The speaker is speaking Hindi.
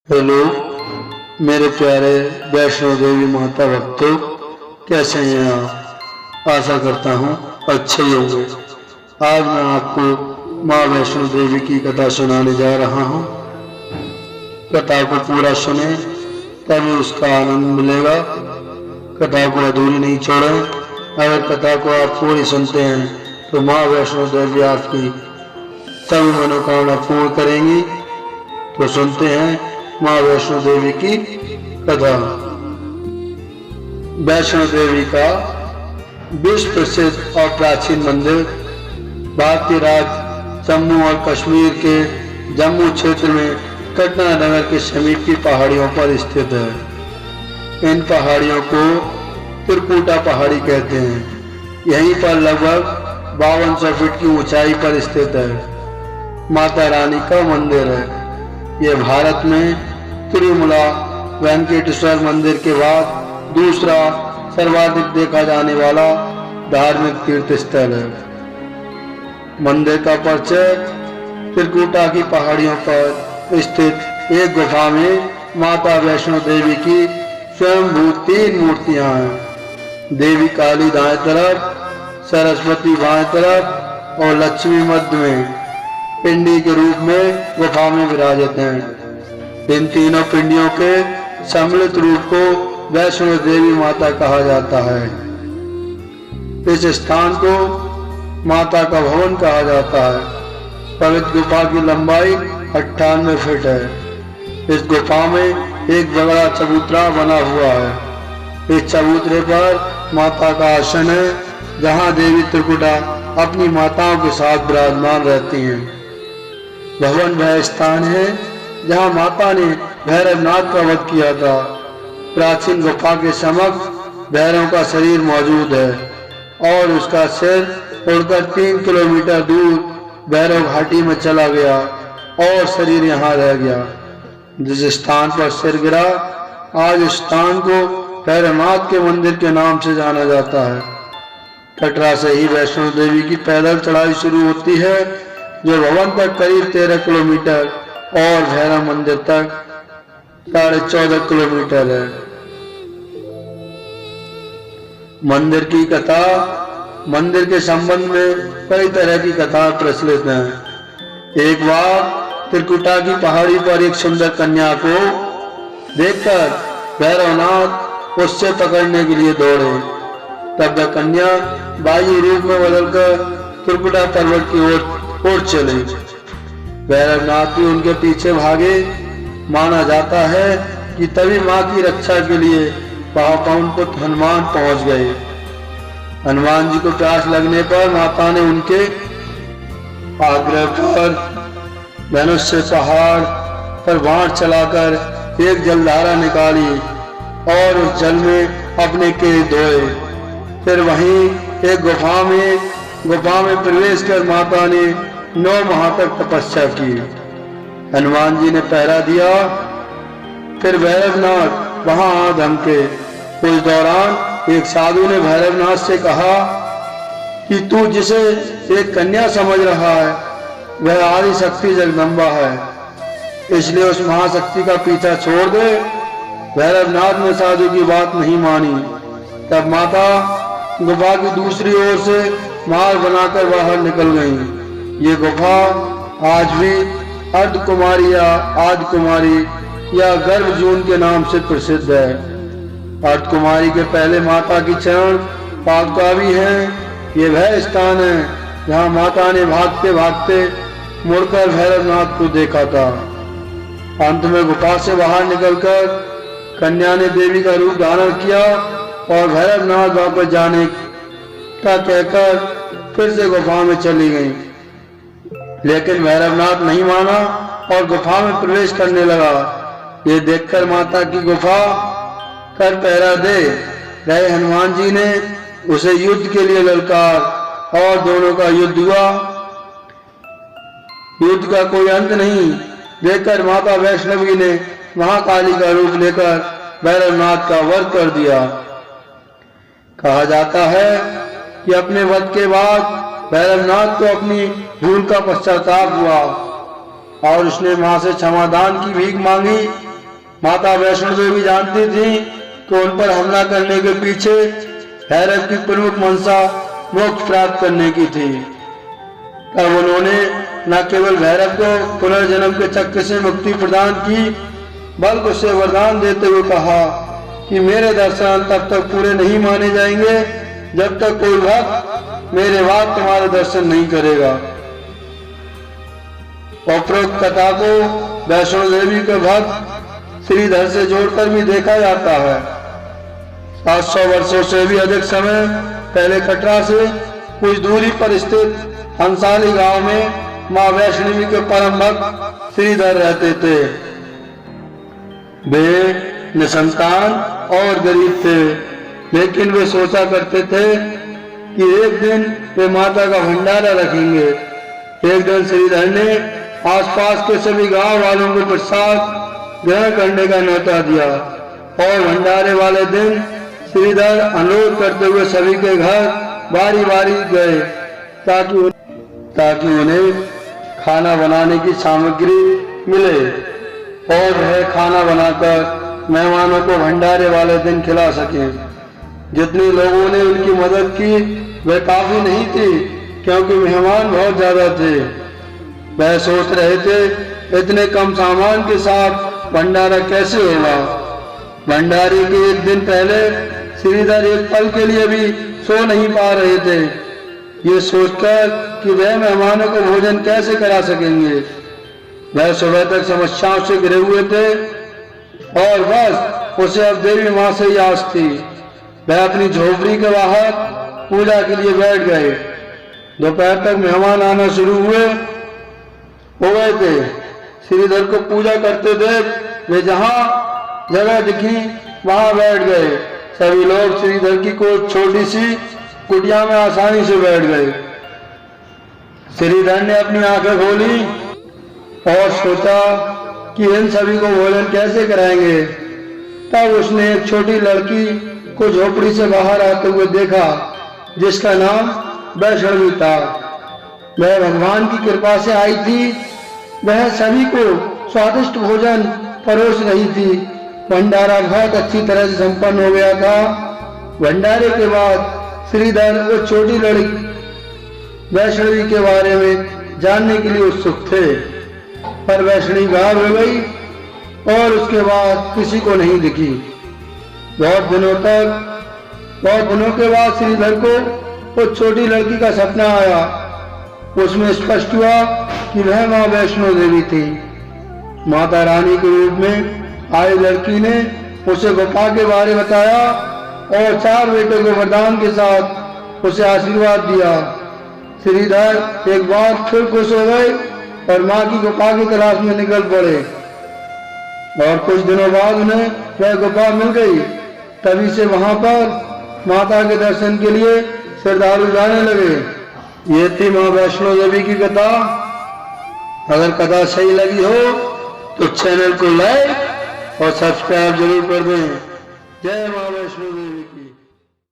हेलो मेरे प्यारे वैष्णो देवी माता भक्तों, कैसे हैं आप? आशा करता हूँ अच्छे ही होंगे। आज मैं आपको माँ वैष्णो देवी की कथा सुनाने जा रहा हूँ। कथा को पूरा सुने तभी उसका आनंद मिलेगा। कथा को अधूरी नहीं छोड़ें। अगर कथा को आप पूरी सुनते हैं तो माँ वैष्णो देवी आपकी सभी मनोकामना पूर्ण करेंगी। तो सुनते हैं माँ वैष्णो देवी की कथा। वैष्णो देवी का विश्व प्रसिद्ध और प्राचीन मंदिर भारतीय राज्य जम्मू और कश्मीर के जम्मू क्षेत्र में कटना नगर के समीप की पहाड़ियों पर स्थित है। इन पहाड़ियों को त्रिकुटा पहाड़ी कहते हैं। यहीं पर लगभग 5200 फीट की ऊंचाई पर स्थित है। माता रानी का मंदिर है। यह भारत में तिरुमला वेंकटेश्वर मंदिर के बाद दूसरा सर्वाधिक देखा जाने वाला धार्मिक तीर्थ स्थल है। मंदिर का परिचय त्रिकुटा की पहाड़ियों पर स्थित एक गुफा में माता वैष्णो देवी की स्वयंभू 3 मूर्तियां हैं। देवी काली दाएं तरफ, सरस्वती बाएं तरफ और लक्ष्मी मध्य में पिंडी के रूप में गुफा में विराजित हैं। इन तीनों पिंडियों के सम्मिलित रूप को वैष्णो देवी माता कहा जाता है। इस स्थान को माता का भवन कहा जाता है। पवित्र गुफा की लंबाई 98 फीट है। इस गुफा में एक बड़ा चबूतरा बना हुआ है। इस चबूतरे पर माता का आसन है, जहां देवी त्रिकुटा अपनी माताओं के साथ विराजमान रहती हैं। भवन वह स्थान है जहां माता ने भैरवनाथ का वध किया था। प्राचीन गुफा के समक्ष भैरव का शरीर मौजूद है और उसका सिर उड़कर 3 किलोमीटर दूर भैरव घाटी में चला गया और शरीर यहाँ रह गया। जिस स्थान पर सिर गिरा, आज इस स्थान को भैरवनाथ के मंदिर के नाम से जाना जाता है। कटरा से ही वैष्णो देवी की पैदल चढ़ाई शुरू होती है, जो भवन तक करीब 13 किलोमीटर और भैरव मंदिर तक 14.5 किलोमीटर है। मंदिर की कथा। मंदिर के संबंध में कई तरह की कथा प्रचलित हैं। एक बार त्रिकुटा की पहाड़ी पर एक सुंदर कन्या को देखकर भैरवनाथ उससे पकड़ने के लिए दौड़े। तब वह कन्या बाह्य रूप में बदलकर त्रिकुटा पर्वत की ओर उड़ चली। भैरवनाथ भी उनके पीछे भागे। माना जाता है कि तभी मां की रक्षा के लिए पावनपुत्र हनुमान पहुंच गए। हनुमान जी को प्यास लगने पर माता ने उनके आग्रह पर धनुष से पहाड़ पर बाण चलाकर एक जलधारा निकाली और उस जल में अपने केश धोए। फिर वहीं एक गुफा में प्रवेश कर माता ने 9 माह तक तपस्या की। हनुमान जी ने पहरा दिया। फिर भैरवनाथ वहां आ धमके। उस दौरान एक साधु ने भैरवनाथ से कहा कि तू जिसे एक कन्या समझ रहा है, वह आदि शक्ति जगदम्बा है, इसलिए उस महाशक्ति का पीछा छोड़ दे। भैरवनाथ ने साधु की बात नहीं मानी। तब माता गुफा की दूसरी ओर से मार्ग बनाकर बाहर निकल गईं। ये गुफा आज भी अर्धकुमारी या आदिकुमारी या गर्भजून के नाम से प्रसिद्ध है। अर्धकुमारी के पहले माता की चरण पादुका भी हैं। ये वह स्थान है जहां माता ने भागते भागते मुड़कर भैरवनाथ को देखा था। अंत में गुफा से बाहर निकलकर कन्या ने देवी का रूप धारण किया और भैरवनाथ वापस जाने का कहकर फिर से गुफा में चली गई। लेकिन भैरवनाथ नहीं माना और गुफा में प्रवेश करने लगा। ये देखकर माता की गुफा कर पहरा दे रहे हनुमान जी ने उसे युद्ध के लिए ललकार और दोनों का युद्ध हुआ। युद्ध का कोई अंत नहीं देखकर माता वैष्णवी ने महाकाली का रूप लेकर भैरवनाथ का वध कर दिया। कहा जाता है कि अपने वध के बाद भैरवनाथ को अपनी भूल का पश्चाताप हुआ और उसने मां से क्षमादान की भीख मांगी माता वैष्णो देवी जानती थी कि उन पर हमला करने के पीछे भैरव की प्रमुख मंशा मोक्ष प्राप्त करने की थी। तब उन्होंने न केवल भैरव को पुनर्जन्म के चक्र से मुक्ति प्रदान की, बल्कि उसे वरदान देते हुए कहा कि मेरे दर्शन तब तक पूरे नहीं माने जाएंगे जब तक कोई भक्त मेरे बाद तुम्हारे दर्शन नहीं करेगा। उपरोक्त कथा को वैष्णो देवी के भक्त श्रीधर से जोड़कर भी देखा जाता है। 700 वर्षों से भी अधिक समय पहले कटरा से कुछ दूरी पर स्थित हंसाली गांव में मां वैष्णवी के परम भक्त श्रीधर रहते थे। वे निसंतान और गरीब थे, लेकिन वे सोचा करते थे कि एक दिन वे माता का भंडारा रखेंगे। एक दिन श्रीधर ने आसपास के सभी गांव वालों को प्रसाद ग्रहण करने का न्योता दिया और भंडारे वाले दिन श्रीधर अनुरोध करते हुए सभी के घर बारी बारी गए ताकि उन्हें खाना बनाने की सामग्री मिले और वह खाना बनाकर मेहमानों को भंडारे वाले दिन खिला सकें। जितने लोगों ने उनकी मदद की वह काफी नहीं थी, क्योंकि मेहमान बहुत ज्यादा थे। वह सोच रहे थे इतने कम सामान के साथ भंडारा कैसे होगा। भंडारे के एक दिन पहले श्रीधर एक पल के लिए भी सो नहीं पा रहे थे, ये सोचकर कि वह मेहमानों को भोजन कैसे करा सकेंगे। वह सुबह तक समस्याओं से घिरे हुए थे और बस उसे अब देवी मां से ही आस थी। वह अपनी झोपड़ी के बाहर पूजा के लिए बैठ गए। दोपहर तक मेहमान आना शुरू हो गए थे। श्रीधर को पूजा करते देख वे जहां जगह दिखी वहां बैठ गए। सभी लोग श्रीधर की कोई छोटी सी कुटिया में आसानी से बैठ गए। श्रीधर ने अपनी आंखें खोली और सोचा कि इन सभी को भोजन कैसे कराएंगे। तब उसने एक छोटी लड़की को झोपड़ी से बाहर आते हुए देखा, जिसका नाम वैष्णवी था। वह भगवान की कृपा से आई थी। वह सभी को स्वादिष्ट भोजन परोस रही थी। भंडारा बहुत अच्छी तरह से संपन्न हो गया था। भंडारे के बाद श्रीधर वो छोटी लड़की वैष्णवी के बारे में जानने के लिए उत्सुक थे, पर वैष्णवी गायब हो गई और उसके बाद किसी को नहीं दिखी। बहुत दिनों के बाद श्रीधर को वो छोटी लड़की का सपना आया। उसमें स्पष्ट हुआ कि वह मां वैष्णो देवी थी। माता रानी के रूप में आई लड़की ने उसे गोपा के बारे बताया और 4 बेटों के वरदान के साथ उसे आशीर्वाद दिया। श्रीधर एक बार फिर खुश हो गए और मां की गुफा की तलाश में निकल पड़े और कुछ दिनों बाद उन्हें वह गुफा मिल गई। तभी से वहां पर माता के दर्शन के लिए श्रद्धालु जाने लगे। ये थी मां वैष्णो देवी की कथा। अगर कथा सही लगी हो तो चैनल को लाइक और सब्सक्राइब जरूर कर दें। जय मां वैष्णो देवी।